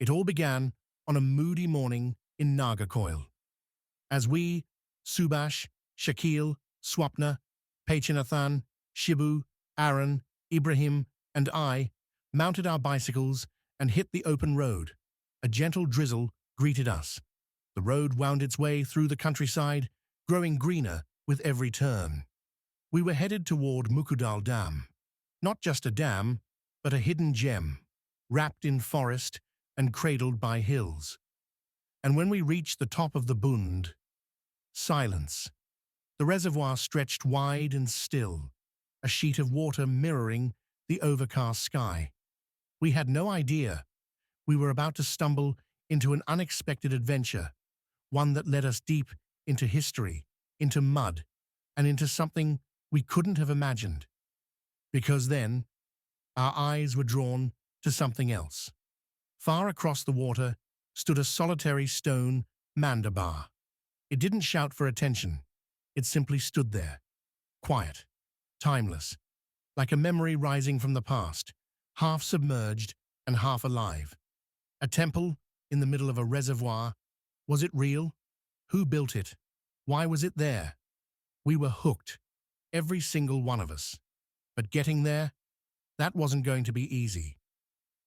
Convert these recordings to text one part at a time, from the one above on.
It all began on a moody morning in Nagercoil. As we, Subash, Shakeel, Swapna, Petchinathan, Shibu, Aaron, Ibrahim, and I mounted our bicycles and hit the open road, a gentle drizzle greeted us. The road wound its way through the countryside, growing greener with every turn. We were headed toward Mukudal Dam, not just a dam, but a hidden gem, wrapped in forest and cradled by hills. And when we reached the top of the bund, silence. The reservoir stretched wide and still, a sheet of water mirroring the overcast sky. We had no idea we were about to stumble into an unexpected adventure, one that led us deep into history, into mud, and into something we couldn't have imagined. Because then, our eyes were drawn to something else. Far across the water stood a solitary stone mandapa. It didn't shout for attention. It simply stood there, quiet, timeless, like a memory rising from the past, half submerged and half alive. A temple in the middle of a reservoir. Was it real? Who built it? Why was it there? We were hooked, every single one of us. But getting there, that wasn't going to be easy.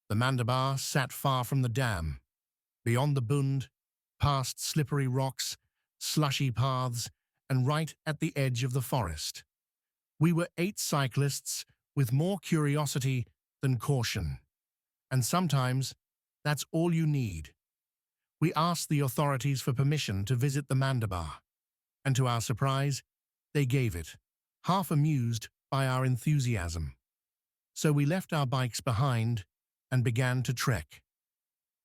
The mandapa sat far from the dam, beyond the bund, past slippery rocks, slushy paths, and right at the edge of the forest. We were 8 cyclists with more curiosity than caution. And sometimes, that's all you need. We asked the authorities for permission to visit the mandapa, and to our surprise, they gave it, half amused by our enthusiasm. So we left our bikes behind and began to trek.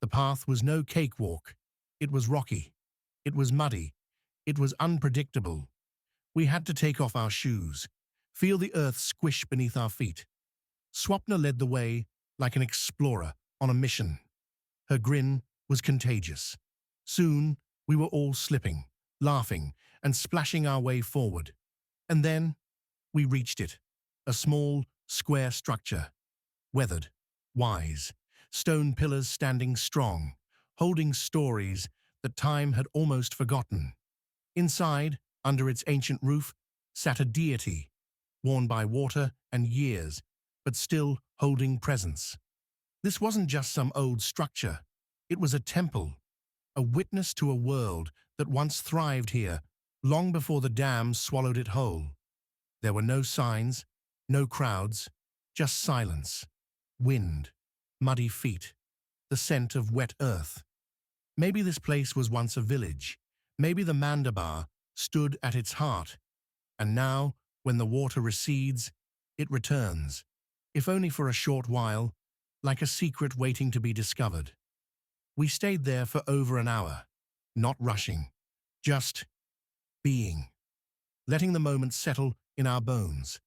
The path was no cakewalk. It was rocky. It was muddy. It was unpredictable. We had to take off our shoes, feel the earth squish beneath our feet. Swapna led the way like an explorer on a mission. Her grin was contagious. Soon, we were all slipping, laughing, and splashing our way forward. And then, we reached it, a small, square structure, weathered, wise, stone pillars standing strong, holding stories that time had almost forgotten. Inside, under its ancient roof, sat a deity, worn by water and years, but still holding presence. This wasn't just some old structure. It was a temple, a witness to a world that once thrived here, long before the dam swallowed it whole. There were no signs, no crowds, just silence, wind, muddy feet, the scent of wet earth. Maybe this place was once a village. Maybe the mandapa stood at its heart. And now, when the water recedes, it returns, if only for a short while, like a secret waiting to be discovered. We stayed there for over an hour, not rushing, just being, letting the moment settle in our bones.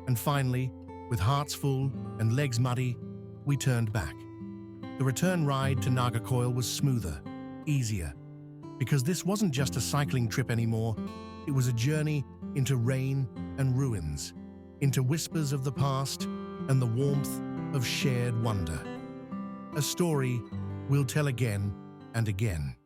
And finally, with hearts full and legs muddy, we turned back. The return ride to Nagercoil was smoother, easier, because this wasn't just a cycling trip anymore. It was a journey into rain and ruins, into whispers of the past and the warmth of shared wonder. A story we'll tell again and again.